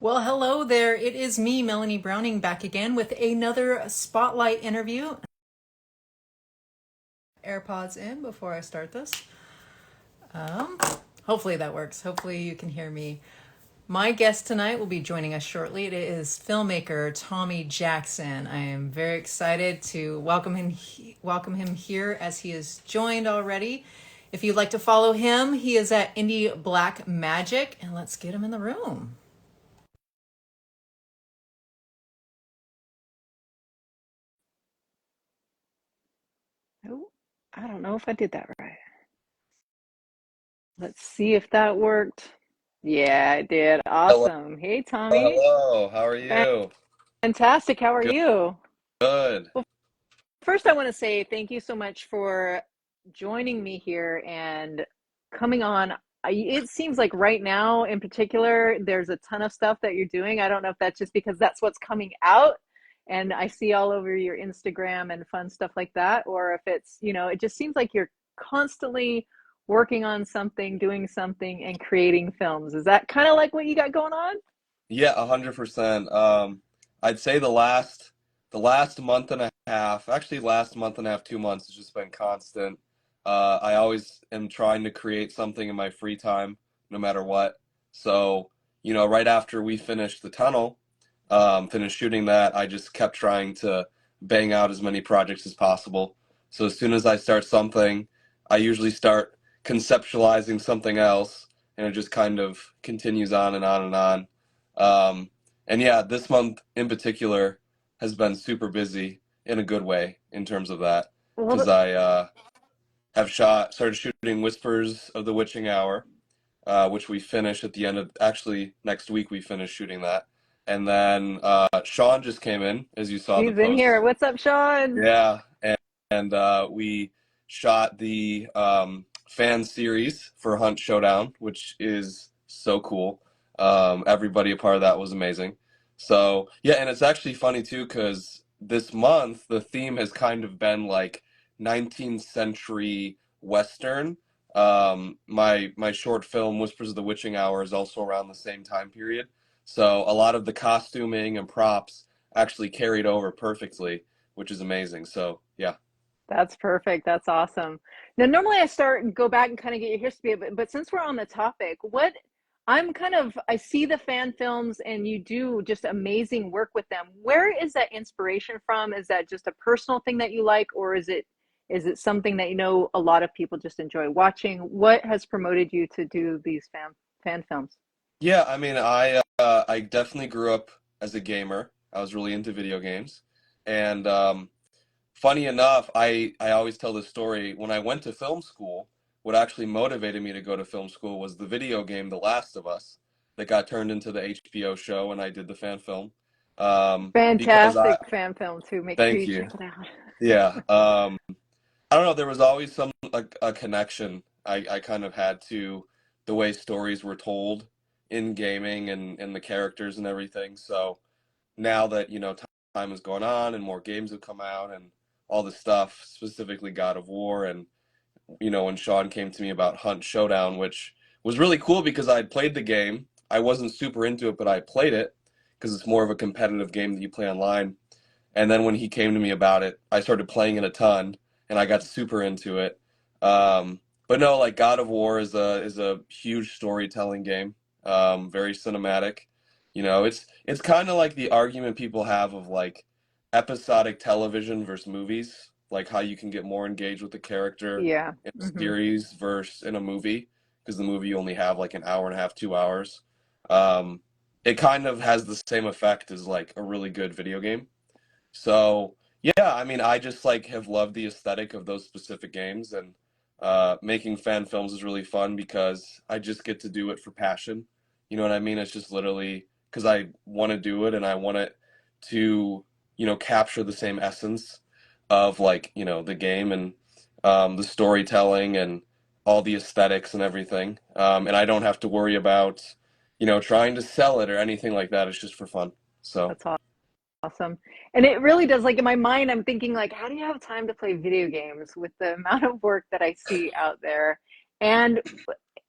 Well, hello there. It is me, Melanie Browning, back again with another spotlight interview. AirPods in before I start this. Um, Hopefully that works. Hopefully you can hear me. My guest tonight will be joining us shortly. It is filmmaker Tommy Jackson. I am very excited to welcome him here as he has joined already. If you'd like to follow him, he is at Indie Black Magic, and let's get him in the room. Oh, I don't know if I did that right. Let's see if that worked. Yeah, it did. Hello, Awesome. Hey, Tommy. hello. How are you? Fantastic. How are Good. you? Good. Well, first, I want to say thank you so much for joining me here and coming on. It seems like right now, in particular, there's a ton of stuff that you're doing. I don't know if that's just because that's what's coming out and I see all over your Instagram and fun stuff like that, or if it's, it just seems like you're constantly working on something, doing something, and creating films. Is that kind of like what you got going on? Yeah, 100%. I'd say the last month and a half, actually last month and a half, 2 months has just been constant. I always am trying to create something in my free time, no matter what. So, right after we finished the tunnel, finished shooting that, I just kept trying to bang out as many projects as possible. So as soon as I start something, I usually start conceptualizing something else, and it just kind of continues on and on and on. Um, and yeah, this month in particular has been super busy in a good way in terms of that, because Well, I have started shooting Whispers of the Witching Hour, which we finish at the end of, actually next week we finish shooting that. And then Sean just came in, as you saw the he's in here. post. What's up, Sean? Yeah, and we shot the fan series for Hunt Showdown, which is so cool. Everybody a part of that was amazing. So yeah, and it's actually funny too, because this month the theme has kind of been like 19th century Western. My short film Whispers of the Witching Hour is also around the same time period. So a lot of the costuming and props actually carried over perfectly, which is amazing. So yeah. That's perfect. That's awesome. Now, normally I start and go back and kind of get your history, but since we're on the topic, I see the fan films and you do just amazing work with them. Where is that inspiration from? Is that just a personal thing that you like, or is it something that a lot of people just enjoy watching? What has promoted you to do these fan films? Yeah, I mean, I definitely grew up as a gamer. I was really into video games, and funny enough, I always tell this story. When I went to film school, what actually motivated me to go to film school was the video game The Last of Us that got turned into the HBO show, and I did the fan film. Because I Fantastic fan film too. Make sure Thank you you. check it out. Yeah. I don't know, there was always some like a connection I kind of had to the way stories were told in gaming and the characters and everything. So now that, time has gone on and more games have come out and all this stuff, specifically God of War, and when Sean came to me about Hunt Showdown, which was really cool because I'd played the game. I wasn't super into it, but I played it because it's more of a competitive game that you play online. And then when he came to me about it, I started playing it a ton, and I got super into it. But no, like God of War is a huge storytelling game, very cinematic. It's kind of like the argument people have of like episodic television versus movies, like how you can get more engaged with the character Yeah. in a Hmm. series versus in a movie, because the movie you only have like an hour and a half, 2 hours. Um, it kind of has the same effect as like a really good video game. So yeah, I mean, I just like have loved the aesthetic of those specific games, and making fan films is really fun because I just get to do it for passion. You know what I mean? It's just literally because I want to do it and I want it to, capture the same essence of like, the game and the storytelling and all the aesthetics and everything. And I don't have to worry about, trying to sell it or anything like that. It's just for fun. So. That's awesome. And it really does, like in my mind, I'm thinking like, how do you have time to play video games with the amount of work that I see out there? And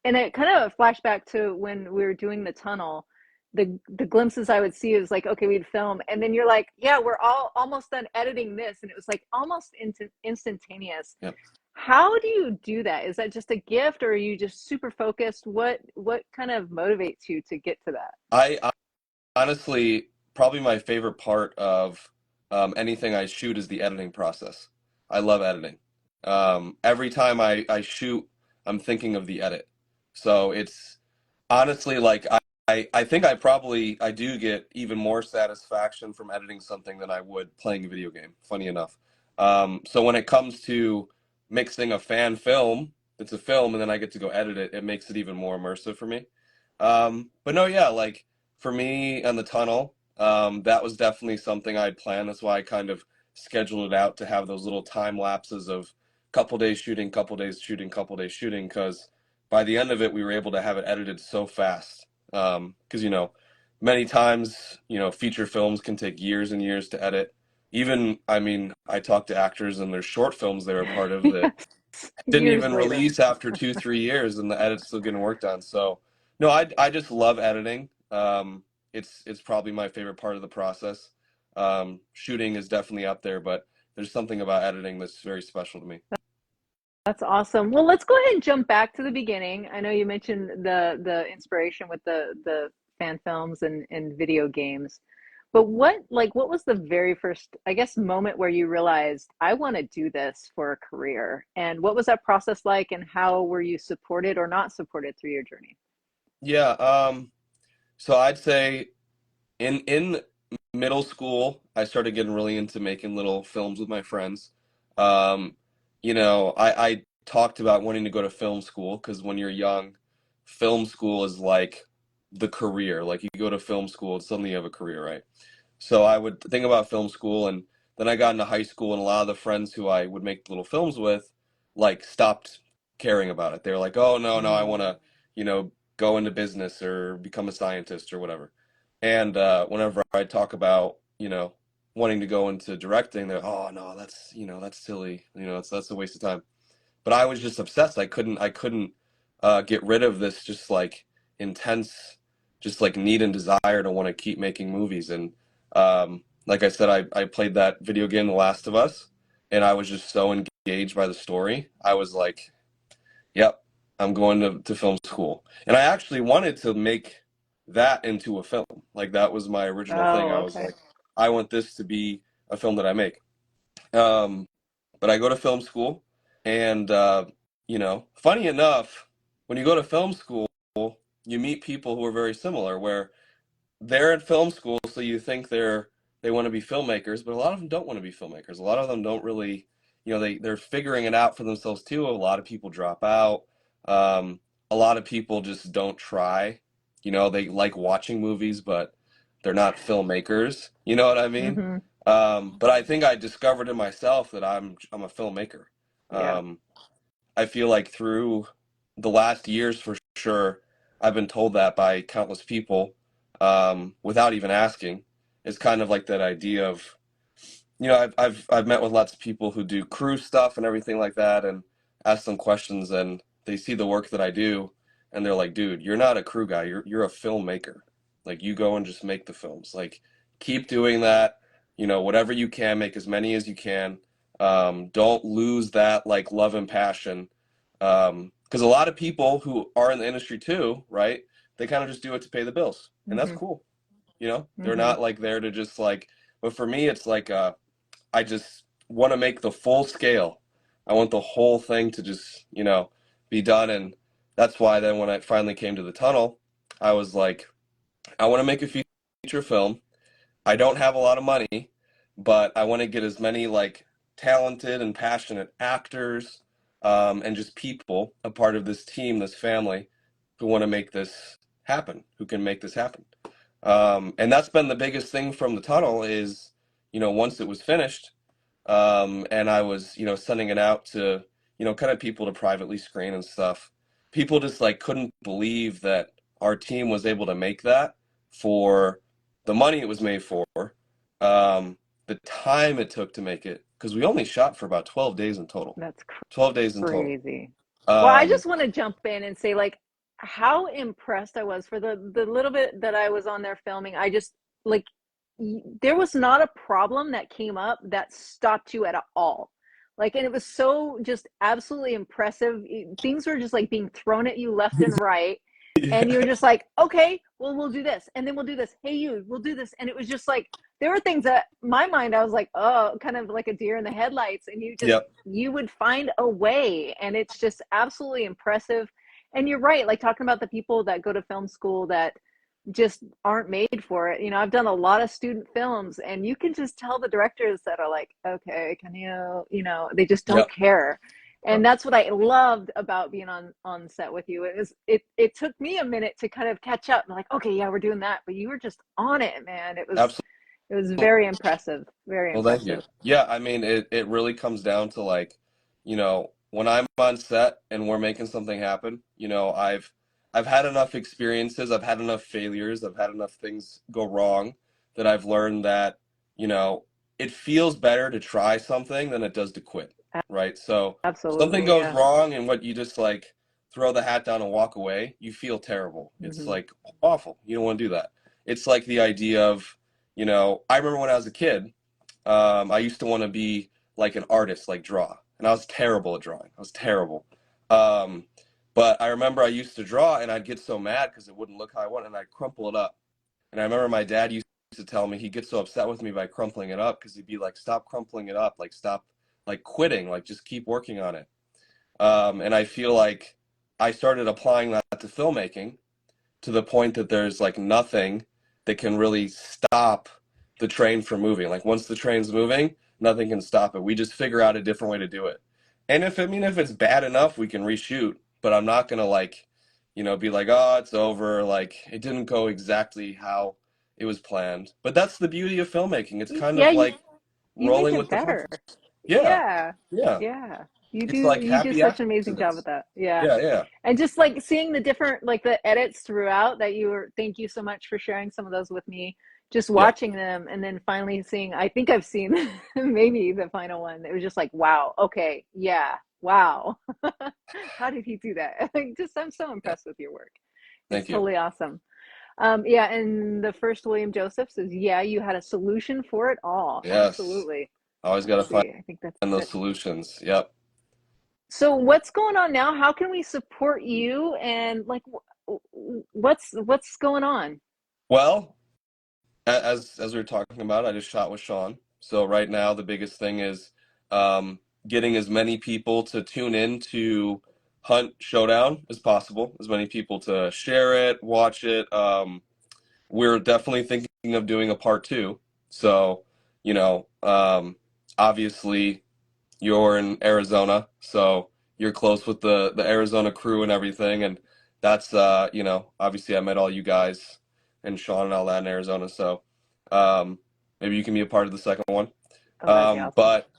and it kind of flashback to when we were doing the tunnel. the glimpses I would see is like, okay, we'd film, and then you're like, yeah, we're all almost done editing this, and it was like almost instantaneous. Yep. How do you do that? Is that just a gift, or are you just super focused? What kind of motivates you to get to that? I honestly, probably my favorite part of anything I shoot is the editing process. I love editing. Every time I shoot, I'm thinking of the edit. So it's honestly like I think I do get even more satisfaction from editing something than I would playing a video game, funny enough. So when it comes to mixing a fan film, it's a film, and then I get to go edit it, it makes it even more immersive for me. But no, yeah, like for me and the tunnel, that was definitely something I'd planned. That's why I kind of scheduled it out to have those little time lapses of couple days shooting, couple days shooting, couple days shooting, because by the end of it, we were able to have it edited so fast. Because, many times, feature films can take years and years to edit. Even, I mean, I talked to actors and there's short films they were part of that Yes, didn't years even later. release after 2, 3 years, and the edit's still getting worked on. So, no, I just love editing. It's probably my favorite part of the process. Shooting is definitely up there, but there's something about editing that's very special to me. That's awesome. Well, let's go ahead and jump back to the beginning. I know you mentioned the inspiration with the fan films and video games. But what was the very first, I guess, moment where you realized I want to do this for a career? And what was that process like, and how were you supported or not supported through your journey? Yeah. So I'd say in middle school, I started getting really into making little films with my friends. Um, I talked about wanting to go to film school because when you're young, film school is like the career. Like you go to film school and suddenly you have a career, right? So I would think about film school, and then I got into high school, and a lot of the friends who I would make little films with, like, stopped caring about it. They were like, "Oh, no, no, I want Mm, to, go into business or become a scientist or whatever." And whenever I talk about, wanting to go into directing, they're, "Oh, no, that's silly. That's a waste of time." But I was just obsessed. I couldn't get rid of this just like intense, just like need and desire to want to keep making movies. And like I said, I played that video game, The Last of Us, and I was just so engaged by the story. I was like, "Yep, I'm going to film school." And I actually wanted to make that into a film. Like that was my original thing. oh, I was okay. like, I want this to be a film that I make. Um, but I go to film school, and funny enough, when you go to film school, you meet people who are very similar, where they're in film school, so you think they want to be filmmakers, but a lot of them don't want to be filmmakers. A lot of them don't really, they're figuring it out for themselves too. A lot of people drop out. Um, a lot of people just don't try. They like watching movies, but they're not filmmakers. You know what I mean? Mm-hmm. But I think I discovered in myself that I'm a filmmaker. Yeah. Um, I feel like through the last years, for sure, I've been told that by countless people, without even asking. It's kind of like that idea of, I've met with lots of people who do crew stuff and everything like that, and ask them questions, and they see the work that I do, and they're like, "Dude, you're not a crew guy. You're a filmmaker. Like you go and just make the films. Like keep doing that. Whatever you can, make as many as you can. Don't lose that like love and passion, because a lot of people who are in the industry too, right? They kind of just do it to pay the bills, and that's Mm-hmm. cool. They're Mm-hmm. not like there to just like. But for me, it's like I just want to make the full scale. I want the whole thing to just be done, and that's why then when I finally came to the tunnel, I was like, I want to make a feature film. I don't have a lot of money, but I want to get as many like talented and passionate actors, and just people a part of this team, this family, who want to make this happen, who can make this happen. And that's been the biggest thing from the tunnel is, once it was finished, and I was, sending it out to, kind of people to privately screen and stuff. People just like couldn't believe that our team was able to make that for the money it was made for, the time it took to make it, because we only shot for about 12 days in total. That's 12 days in total. crazy. Well, I Um, just want to jump in and say, like, how impressed I was for the little bit that I was on there filming. I just like there was not a problem that came up that stopped you at all. Like, and it was so just absolutely impressive. Things were just like being thrown at you left and right. And Yeah. you're just like, okay, well, we'll do this. And then we'll do this. Hey, you, we'll do this. And it was just like, there were things that my mind, I was like, oh, kind of like a deer in the headlights. And Yep. you would find a way. And it's just absolutely impressive. And you're right, like talking about the people that go to film school that just aren't made for it. I've done a lot of student films, and you can just tell the directors that are like, okay, can they just don't Yep. care. And Yep. that's what I loved about being on set with you. It took me a minute to kind of catch up and like, okay, yeah, we're doing that, but you were just on it, man. Absolutely. It was very impressive, very Well, thank you. impressive. Yeah, I mean, it really comes down to like, when I'm on set and we're making something happen, I've had enough experiences, I've had enough failures, I've had enough things go wrong that I've learned that, you know, it feels better to try something than it does to quit, right? So something Absolutely, goes yeah. wrong and what you just like throw the hat down and walk away, you feel terrible. It's Hmm. like awful. You don't want to do that. It's like the idea of, I remember when I was a kid, I used to want to be like an artist, like draw, and I was terrible at drawing. I was terrible. Um, but I remember I used to draw, and I'd get so mad because it wouldn't look how I wanted, and I'd crumple it up. And I remember my dad used to tell me he'd get so upset with me by crumpling it up because he'd be like, "Stop crumpling it up, like stop, like quitting, like just keep working on it." And I feel like I started applying that to filmmaking to the point that there's like nothing that can really stop the train from moving. Like once the train's moving, nothing can stop it. We just figure out a different way to do it. And if it's bad enough, we can reshoot. But I'm not gonna like, be like, oh, it's over. Like it didn't go exactly how it was planned. But that's the beauty of filmmaking. It's kind Yeah, of like you make rolling it with the better. punches. Yeah, Yeah. yeah. Yeah. You It's do like you do happy such an amazing job accidents. with that. Yeah. Yeah, yeah, And just like seeing the different like the edits throughout that thank you so much for sharing some of those with me. Just yep, watching them and then finally seeing, I think I've seen maybe the final one. It was just like, wow, okay, yeah, wow. How did he do that? Like just I'm so yeah. impressed with your work. It's Thank you. totally awesome. Yeah, and the first William Joseph says, yeah, you had a solution for it all. Yes. Absolutely. Always got to Let's find see. I think that's those it. solutions. Yep. So what's going on now? How can we support you? And like, what's going on? Well, as we were talking about, I just shot with Sean. So right now, the biggest thing is getting as many people to tune in to Hunt Showdown as possible. As many people to share it, watch it. We're definitely thinking of doing a part two. So, you know, um, obviously you're in Arizona, so you're close with the Arizona crew and everything, and that's obviously I met all you guys and Sean and all that in Arizona, so um, maybe you can be a part of the second one. Oh, that'd be awesome. But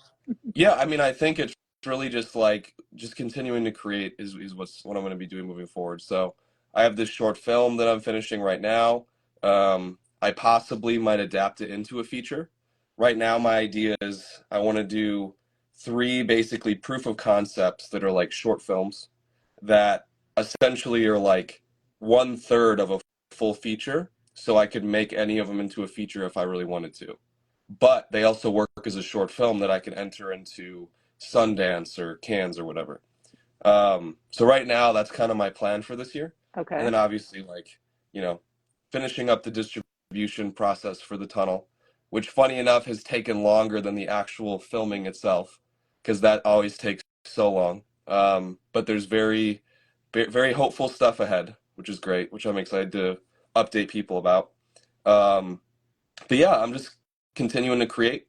yeah, I mean, I think it's really just like just continuing to create is what I'm going to be doing moving forward. So I have this short film that I'm finishing right now. I possibly might adapt it into a feature. Right now, my idea is I want to do three basically proof of concepts that are like short films that essentially are like one third of a full feature. So I could make any of them into a feature if I really wanted to, but they also work as a short film that I can enter into Sundance or Cannes or whatever. So right now, that's kind of my plan for this year. And Okay. then obviously, like, you know, finishing up the distribution process for the tunnel, which funny enough has taken longer than the actual filming itself, because that always takes so long. But there's very hopeful stuff ahead, which is great, which I'm excited to update people about. Um, but yeah, I'm just continuing to create.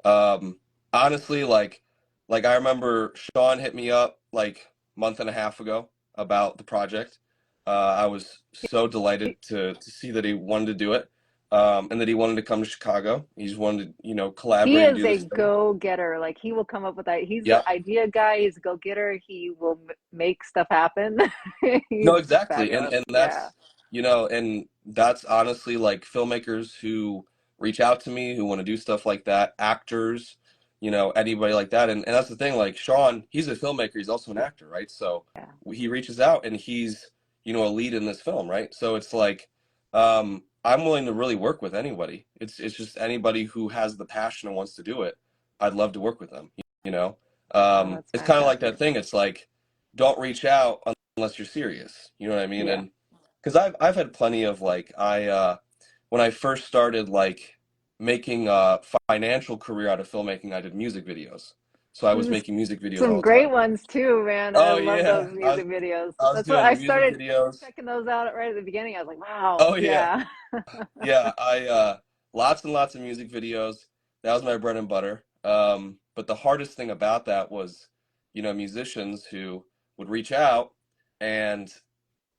Um, honestly, like I remember Sean hit me up like month and a half ago about the project. I was so delighted to see that he wanted to do it, and that he wanted to come to Chicago. He just wanted to, He collaborate and is do a this thing. go-getter. Like he will come up with that. He's the Yep. idea guy. He's a go-getter. He will make stuff happen. No, He's exactly. And fabulous. and Yeah. that's honestly like filmmakers who reach out to me who want to do stuff like that, actors, anybody like that. And that's the thing, like Sean, he's a filmmaker, he's also an actor, right? So Yeah. he reaches out and he's a lead in this film, right? So it's like, I'm willing to really work with anybody. It's just anybody who has the passion and wants to do it. I'd love to work with them, you know? Oh, that's It's kind of like that fantastic. thing. It's like, don't reach out unless you're serious. You know what I mean? Yeah. And because I've had plenty of like, when I first started like making a financial career out of filmmaking, I did music videos. So I was There's making music videos some all the great time. ones too, man. I Oh love those yeah, music videos. I was That's what doing I music started videos. checking those out right at the beginning. I was like, wow, Oh yeah. yeah. Yeah, I lots and lots of music videos. That was my bread and butter. But the hardest thing about that was, musicians who would reach out and,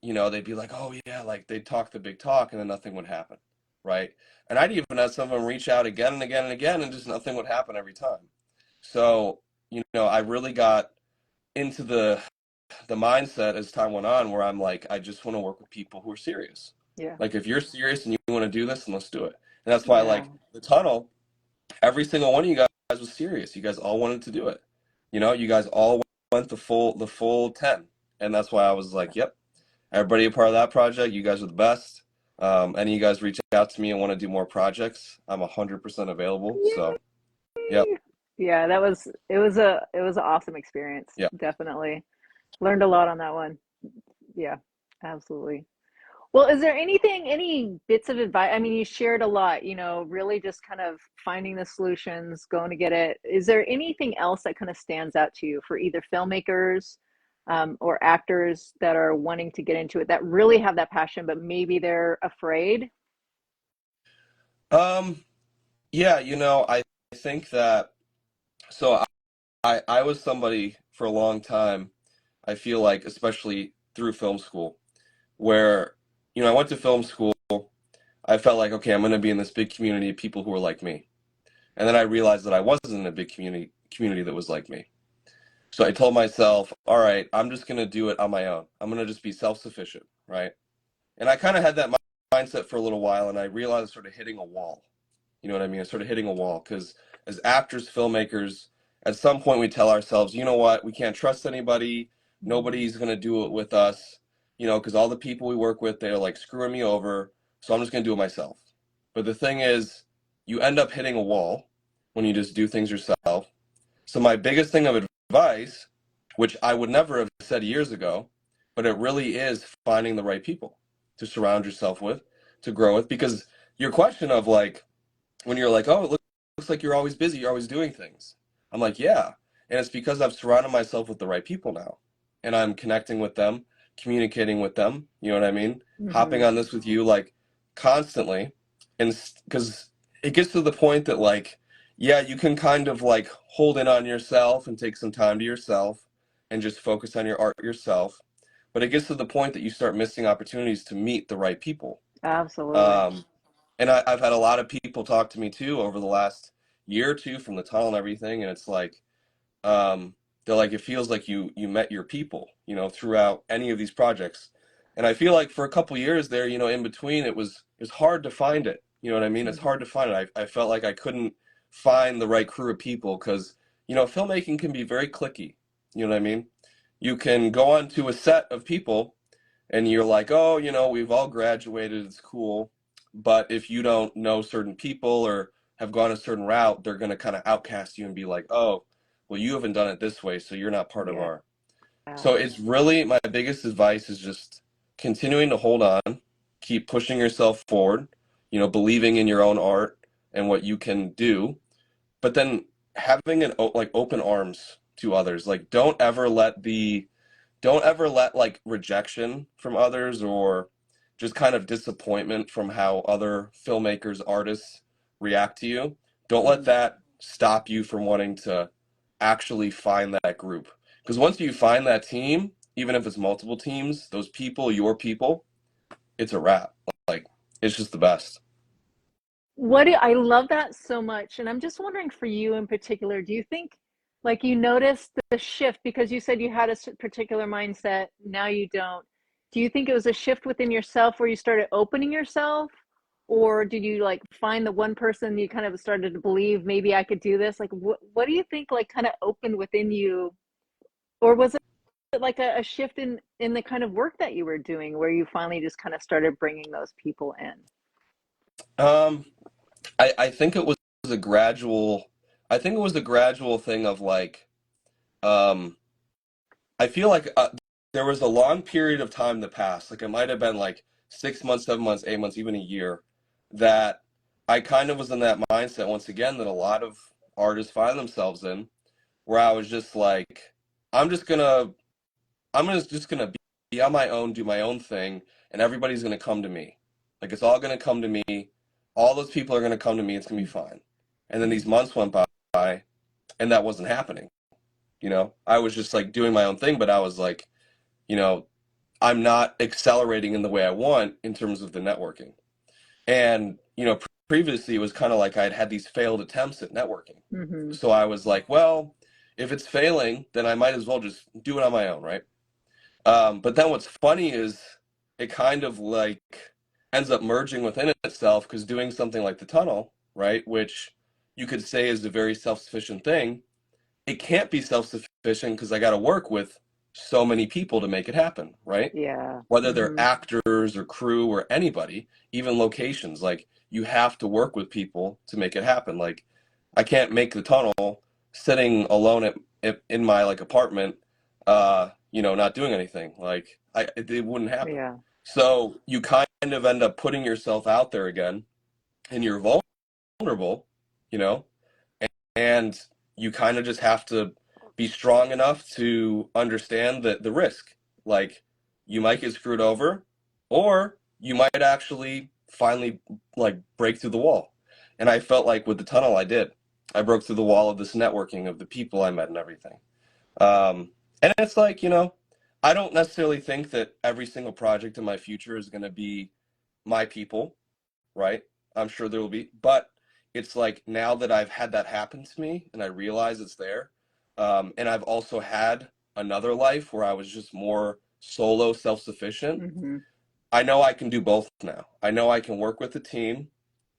they'd be like, "Oh yeah," like they'd talk the big talk and then nothing would happen, right? And I'd even have some of them reach out again and again and again and just nothing would happen every time. So, I really got into the mindset as time went on where I'm like, I just want to work with people who are serious. Yeah. Like if you're serious and you want to do this, then let's do it. And that's why Yeah. like the tunnel, every single one of you guys was serious. You guys all wanted to do it. You guys all went the full 10. And that's why I was like, yep, everybody a part of that project. You guys are the best. Any of you guys reach out to me and want to do more projects, I'm 100% available. So, Yay. yep, Yeah, it was an awesome experience. yep. Definitely. Learned a lot on that one. Yeah, absolutely. Well, is there any bits of advice? I mean, you shared a lot, really just kind of finding the solutions, going to get it. Is there anything else that kind of stands out to you for either filmmakers, or actors that are wanting to get into it that really have that passion, but maybe they're afraid? Um, yeah, I think that so I was somebody for a long time, I feel like, especially through film school, where, I went to film school, I felt like, okay, I'm going to be in this big community of people who are like me. And then I realized that I wasn't in a big community that was like me. So I told myself, all right, I'm just going to do it on my own. I'm going to just be self-sufficient, right? And I kind of had that mindset for a little while, and I realized I was sort of hitting a wall. You know what I mean? I started hitting a wall because as actors, filmmakers, at some point we tell ourselves, you know what, we can't trust anybody. Mm, Nobody's going to do it with us, because all the people we work with, they're like screwing me over. So I'm just going to do it myself. But the thing is, you end up hitting a wall when you just do things yourself. So my biggest thing of advice, which I would never have said years ago, but it really is finding the right people to surround yourself with, to grow with. Because your question of like, when you're like, oh, it looks like you're always busy, you're always doing things. I'm like, yeah. And it's because I've surrounded myself with the right people now. And I'm connecting with them, communicating with them, you know what I mean? Hopping mm-hmm. on this with you like constantly. And because it gets to the point that like, yeah, you can kind of like hold in on yourself and take some time to yourself and just focus on your art yourself. But it gets to the point that you start missing opportunities to meet the right people. Absolutely. Um, and I've had a lot of people talk to me too over the last year or two from the tunnel and everything, and it's like, they're like, it feels like you met your people, throughout any of these projects. And I feel like for a couple years there, in between, it was hard to find it. You know what I mean? It's hard Mm-hmm. to find it. I felt like I couldn't find the right crew of people because, filmmaking can be very cliquey. You know what I mean? You can go onto a set of people and you're like, oh, we've all graduated, it's cool. But if you don't know certain people or have gone a certain route, they're going to kind of outcast you and be like, oh, well, you haven't done it this way, so you're not part of Yeah. our. So it's really my biggest advice is just continuing to hold on, keep pushing yourself forward, believing in your own art and what you can do, but then having like open arms to others. Like don't ever let like rejection from others or just kind of disappointment from how other filmmakers, artists react to you. Don't let Mm-hmm. that stop you from wanting to actually find that group. Because once you find that team, even if it's multiple teams, those people, your people, it's a wrap. Like it's just the best. I love that so much. And I'm just wondering for you in particular, do you think like you noticed the shift because you said you had a particular mindset, now you don't. Do you think it was a shift within yourself where you started opening yourself? Or did you like find the one person you kind of started to believe maybe I could do this? Like what do you think like kind of opened within you? Or was it it like a shift in the kind of work that you were doing, where you finally just kind of started bringing those people in? Um, I think it was a gradual, I think it was a gradual thing of like, um, I feel like there was a long period of time that passed, like it might have been like 6 months, 7 months, 8 months, even a year, that I kind of was in that mindset once again that a lot of artists find themselves in, where I was just like, I'm just gonna, just gonna be on my own, do my own thing, and everybody's gonna come to me. Like it's all gonna come to me. All those people are gonna come to me. It's gonna be fine. And then these Mm-hmm. months went by, and that wasn't happening. I was just like doing my own thing, but I was like, you know, I'm not accelerating in the way I want in terms of the networking. And, previously it was kind of like I'd had these failed attempts at networking. Mm-hmm. So I was like, well, if it's failing, then I might as well just do it on my own, right? But then what's funny is it kind of like ends up merging within itself because doing something like the tunnel, right, which you could say is a very self-sufficient thing, it can't be self-sufficient because I got to work with so many people to make it happen, right? Yeah. Whether they're Mm-hmm. actors or crew or anybody, even locations, like you have to work with people to make it happen. Like I can't make the tunnel sitting alone in my like apartment, not doing anything. Like it wouldn't happen. Yeah. So you kind of end up putting yourself out there again, and you're vulnerable, you know, and you kind of just have to be strong enough to understand that the risk, like you might get screwed over, or you might actually finally like break through the wall. And I felt like with the tunnel, I did. I broke through the wall of this networking of the people I met and everything. And it's like, I don't necessarily think that every single project in my future is going to be my people, right? I'm sure there will be, but it's like now that I've had that happen to me and I realize it's there, and I've also had another life where I was just more solo, self-sufficient. Mm-hmm. I know I can do both now. I know I can work with the team,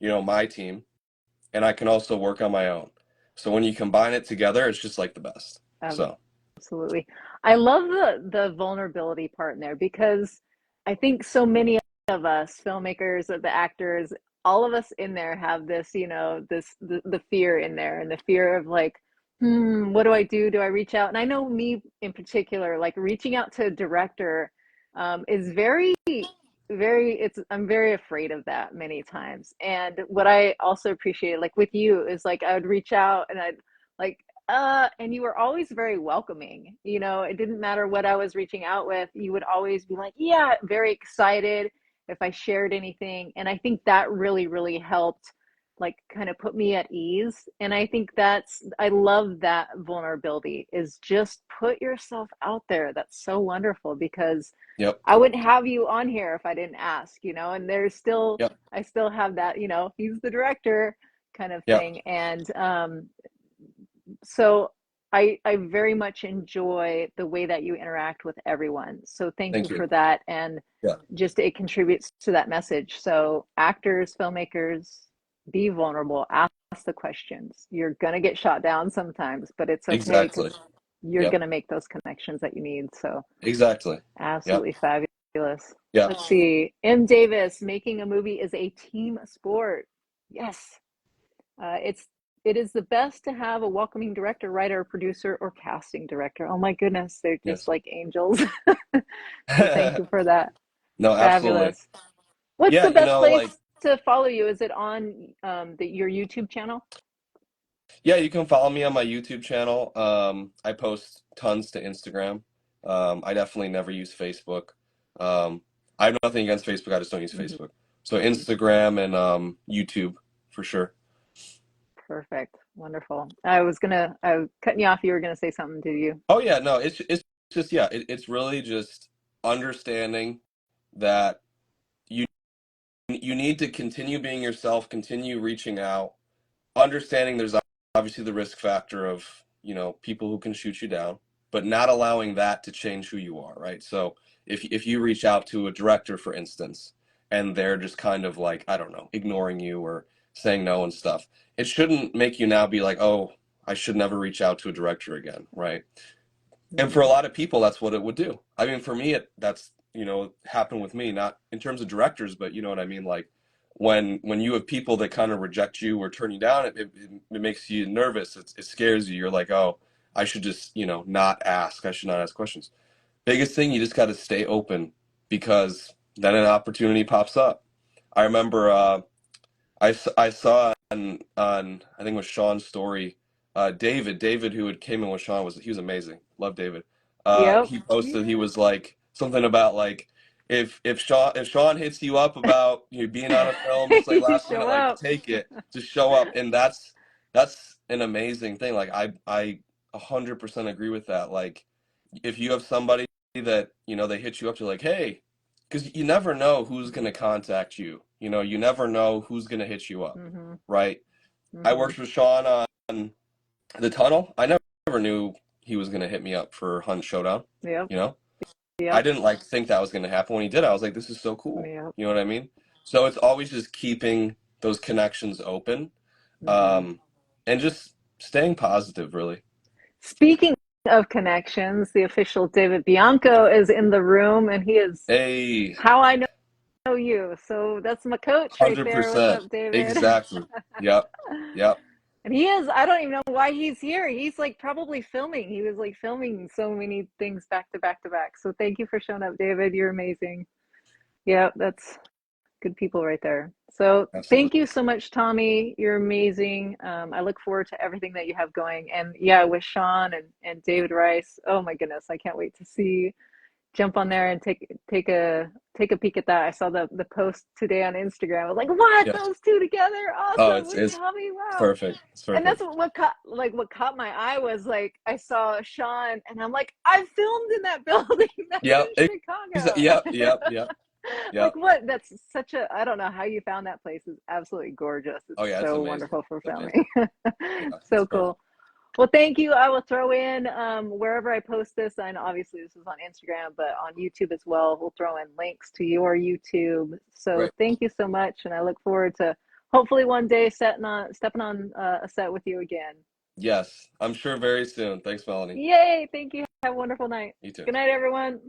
my team, and I can also work on my own. So when you combine it together, it's just like the best. So, Absolutely. I love the vulnerability part in there, because I think so many of us filmmakers, the actors, all of us in there have this, the fear in there, and the fear of like, what do I do? Do I reach out? And I know me in particular, like reaching out to a director is very, very, I'm very afraid of that many times. And what I also appreciate, like with you, is like I would reach out and I'd like, and you were always very welcoming. It didn't matter what I was reaching out with. You would always be like, yeah, very excited if I shared anything. And I think that really, really helped, like, kind of put me at ease. And I think I love that vulnerability, is just put yourself out there. That's so wonderful, because yep, I wouldn't have you on here if I didn't ask, and yep, I still have that, he's the director kind of yep. thing. And, so I very much enjoy the way that you interact with everyone. So thank you Thank you. for that. And Yeah, just it contributes to that message. So actors, filmmakers, be vulnerable, ask the questions. You're going to get shot down sometimes, but it's okay, exactly. because you're Yep, going to make those connections that you need. So exactly. Yep, absolutely fabulous. yep. Let's see. M. Davis, making a movie is a team sport. Yes. It is the best to have a welcoming director, writer, producer, or casting director. Oh my goodness, they're just Yes. like angels. So thank you for that. No, absolutely. Fabulous. What's Yeah, the best like, place to follow you? Is it on your YouTube channel? yeah, you can follow me on my YouTube channel. I post tons to Instagram. I definitely never use Facebook. Um, I have nothing against Facebook. I just don't use Mm-hmm. Facebook. So Instagram and YouTube for sure. Perfect. Wonderful. I was cutting you off. You were gonna say something, did you? Oh yeah, no, it's just yeah, it's really just understanding that you you need to continue being yourself, continue reaching out, understanding there's obviously the risk factor of, people who can shoot you down, but not allowing that to change who you are, right? So if you reach out to a director, for instance, and they're just kind of like, I don't know, ignoring you or saying no and stuff, it shouldn't make you now be like, oh, I should never reach out to a director again, right? And for a Mhm. lot of people, that's what it would do. I mean, for me, that's, happened with me, not in terms of directors, but you know what I mean? Like when you have people that kind of reject you or turn you down, it makes you nervous. It scares you. You're like, oh, I should just, not ask. I should not ask questions. Biggest thing, you just got to stay open because then an opportunity pops up. I remember I saw on I think it was Sean's story, David who had came in with Sean he was amazing. Love David. Yep. He posted, he Yeah. was like something about like if Sean hits you up about you being on a film, just like last Show minute, like up. take it, just show up, and that's an amazing thing. Like I 100% agree with that. Like if you have somebody that they hit you up to like, hey, because you never know who's going to contact you. You never know who's going to hit you up, Hmm. right? I Hmm. worked with Sean on the tunnel. I never knew he was going to hit me up for Hunt Showdown. Yep. You know, I Yep. didn't like think that was going to happen. When he did, I was like, this is so cool. Yep. You know what I mean? So it's always just keeping those connections open, Hmm. um, and just staying positive, really. Speaking of connections, the official David Bianco is in the room, and he is Hey, how I know you. So that's my coach right there. What's 100%. up, David? Exactly. Yep. Yep. And he is, I don't even know why he's here. He's like probably filming. He was like filming so many things back to back to back. So thank you for showing up, David. You're amazing. Yeah, that's good people right there. So thank you Absolutely. so much, Tommy. You're amazing. I look forward to everything that you have going. And yeah, with Sean and David Rice. Oh my goodness, I can't wait to see jump on there and take a peek at that. I saw the post today on Instagram. I was like, what? Yes. Those two together? Oh, Awesome it's with it's Tommy. Wow. perfect. It's And that's perfect. what caught my eye was like I saw Sean and I'm like, I filmed in that building that's Yep. in Chicago. Yep. Yep. Yep. Like Yep. what? That's such a I don't know how you found that place. It's absolutely gorgeous. Oh It's yeah, it's so amazing. wonderful for It's amazing. filming. Yeah, it's So perfect. cool. Well, thank you. I will throw in wherever I post this, and obviously this is on Instagram, but on YouTube as well. We'll throw in links to your YouTube. So Great. thank you so much, and I look forward to hopefully one day stepping on a set with you again. Yes, I'm sure very soon. Thanks, Melanie. Yay! Thank you. Have a wonderful night. You too. Good night, everyone.